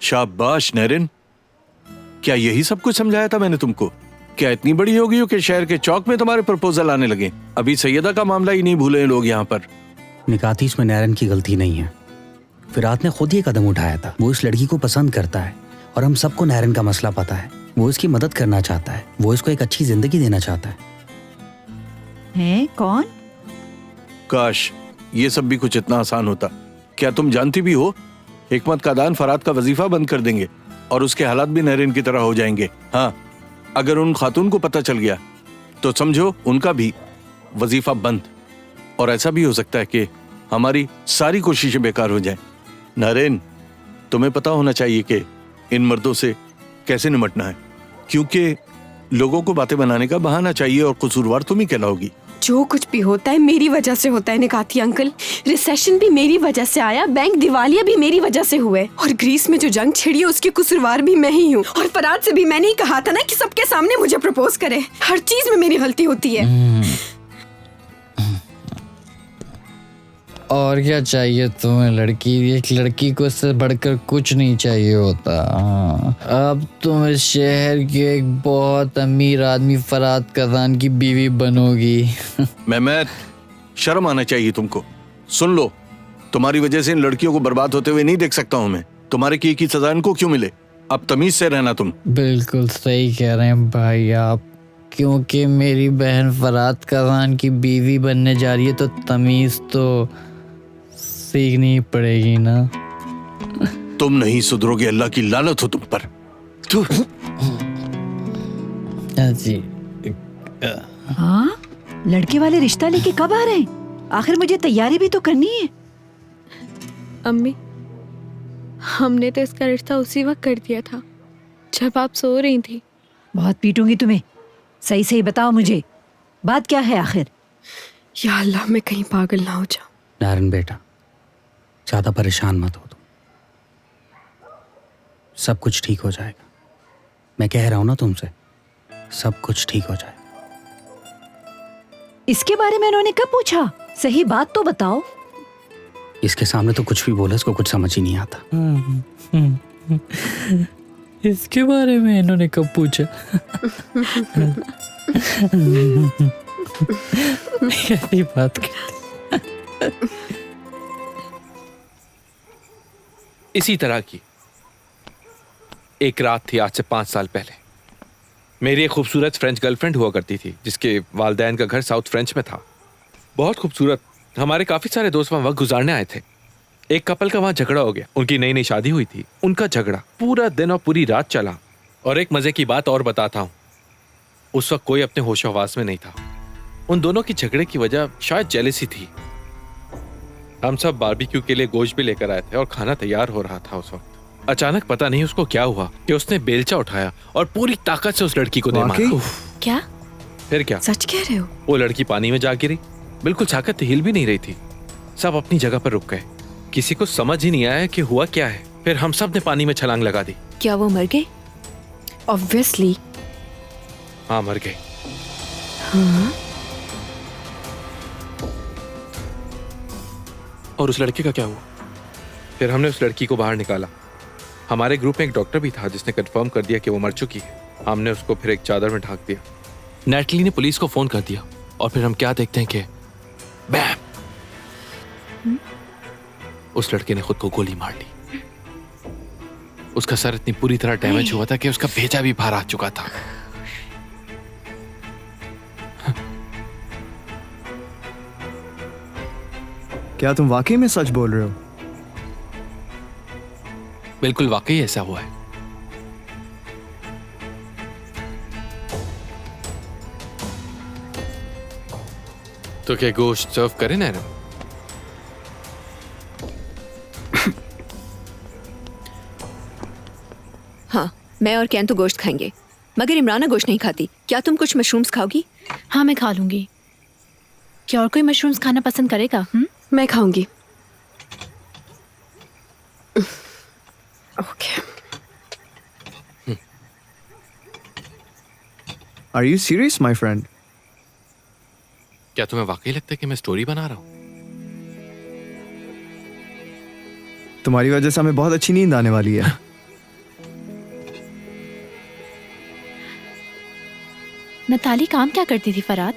शाबाश नरेन, क्या यही सब कुछ समझाया था मैंने तुमको? क्या इतनी बड़ी हो गई हो कि शहर के चौक में तुम्हारे प्रपोजल आने लगे? अभी सैयदा का मामला ही नहीं भूले लोग यहाँ पर। निकाती, इसमें नैरन की गलती नहीं है। फिरात ने खुद ये कदम उठाया था। वो इस लड़की को पसंद करता है और हम सबको नैरन का मसला पता है। वो इसकी मदद करना चाहता है, वो इसको एक अच्छी जिंदगी देना चाहता है। हैं? कौन? काश ये सब भी कुछ इतना आसान होता। क्या तुम जानती भी हो, हिकमत का दान फरात का वजीफा बंद कर देंगे और उसके हालात भी नरेन की तरह हो जाएंगे। हाँ, अगर उन खातून को पता चल गया तो समझो उनका भी वजीफा बंद। और ऐसा भी हो सकता है कि हमारी सारी कोशिशें बेकार हो जाएं। नरेन, तुम्हें पता होना चाहिए कि इन मर्दों से कैसे निपटना है, क्योंकि लोगों को बातें बनाने का बहाना चाहिए और कसूरवार तुम ही कहलाओगी। जो कुछ भी होता है मेरी वजह से होता है निकाती अंकल। रिसेशन भी मेरी वजह से आया, बैंक दिवालिया भी मेरी वजह से हुए, और ग्रीस में जो जंग छिड़ी है उसके कसूरवार भी मैं ही हूँ। और फराद से भी मैंने ही कहा था ना कि सबके सामने मुझे प्रपोज करे। हर चीज में मेरी गलती होती है। और क्या चाहिए तुम्हें लड़की? एक लड़की को इससे बढ़कर कुछ नहीं चाहिए होता। अब तुम इस शहर के एक बहुत अमीर आदमी फराद कज़ान की बीवी बनोगी। मेहमद, शर्म आना चाहिए तुमको। सुन लो, तुम्हारी वजह से इन लड़कियों को बर्बाद होते हुए नहीं देख सकता हूँ मैं। तुम्हारे किए की सजा इनको क्यों मिले? अब तमीज से रहना तुम। बिल्कुल सही कह रहे हैं भाई आप, क्योंकि मेरी बहन फराद कज़ान की बीवी बनने जा रही है तो तमीज तो सीखनी पड़ेगी ना। तुम नहीं सुधरोगे, अल्लाह की लानत हो तुम पर। जी। हाँ, लड़के वाले रिश्ता लेके कब आ रहे हैं? आखिर मुझे तैयारी भी तो करनी है। अम्मी, हमने तो इसका रिश्ता उसी वक्त कर दिया था जब आप सो रही थी। बहुत पीटूंगी तुम्हें। सही सही बताओ मुझे, बात क्या है आखिर? या अल्लाह, मैं कहीं पागल ना हो जाऊं। नारन बेटा, ज्यादा परेशान मत हो तुम, सब कुछ ठीक हो जाएगा। मैं कह रहा हूं ना तुमसे, सब कुछ ठीक हो जाएगा। इसके बारे में उन्होंने कब पूछा? सही बात तो बताओ। इसके सामने तो कुछ भी बोले, इसको कुछ समझ ही नहीं आता। इसके बारे में इन्होंने कब पूछा? कैसी बात करती। इसी तरह की एक रात थी आज से 5 साल पहले। मेरी एक खूबसूरत फ्रेंच गर्लफ्रेंड हुआ करती थी जिसके वालिदैन का घर साउथ फ्रेंच में था। बहुत खूबसूरत। हमारे काफी सारे दोस्त वहाँ वक्त गुजारने आए थे। एक कपल का वहाँ झगड़ा हो गया। उनकी नई नई शादी हुई थी। उनका झगड़ा पूरा दिन और पूरी रात चला। और एक मजे की बात और बताता हूँ, उस वक्त कोई अपने होश हवास में नहीं था। उन दोनों की झगड़े की वजह शायद जेलसी थी। हम सब बारबेक्यू के लिए गोश्त भी लेकर आए थे और खाना तैयार हो रहा था। उस वक्त अचानक पता नहीं उसको क्या हुआ कि उसने बेलचा उठाया और पूरी ताकत से उस लड़की को दे मारा। क्या? फिर क्या? सच कह रहे हो? वो लड़की पानी में जा गिरी। बिल्कुल साकत हिल भी नहीं रही थी। सब अपनी जगह पर रुक गए। किसी को समझ ही नहीं आया कि हुआ क्या है। फिर हम सब ने पानी में छलांग लगा दी। क्या वो मर गए? ऑब्वियसली। हाँ, मर गए। हाँ? और उस लड़के का क्या हुआ? फिर हमने उस लड़की को बाहर निकाला। हमारे ग्रुप में एक डॉक्टर भी था जिसने कंफर्म कर दिया कि वो मर चुकी है। हमने उसको फिर एक चादर में ढक दिया। नेटली ने पुलिस को फोन कर दिया और फिर हम क्या देखते हैं कि बैम, उस लड़के ने खुद को गोली मार ली। उसका सर इतनी पूरी तरह डैमेज हुआ था कि उसका भेजा भी बाहर आ चुका था। क्या तुम वाकई में सच बोल रहे हो? बिल्कुल, वाकई ऐसा हुआ है। तो क्या गोश्त सर्व करें ना? हाँ, मैं और कैन तो गोश्त खाएंगे, मगर इमराना गोश्त नहीं खाती। क्या तुम कुछ मशरूम्स खाओगी? हाँ, मैं खा लूंगी। क्या और कोई मशरूम्स खाना पसंद करेगा? मैं खाऊंगी। Okay. Are you serious, my friend? क्या तुम्हें वाकई लगता है कि मैं स्टोरी बना रहा हूँ? तुम्हारी वजह से हमें बहुत अच्छी नींद आने वाली है। नताली काम क्या करती थी फराद?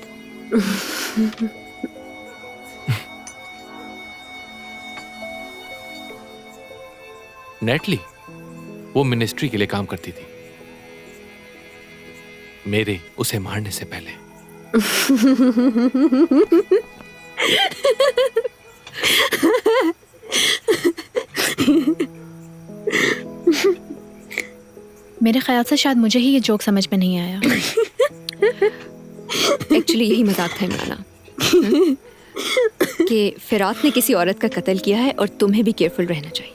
नेटली वो मिनिस्ट्री के लिए काम करती थी, मेरे उसे मारने से पहले। मेरे ख्याल से शायद मुझे ही ये जोक समझ में नहीं आया। एक्चुअली यही मजाक था इमराना कि फिरात ने किसी औरत का कत्ल किया है और तुम्हें भी केयरफुल रहना चाहिए।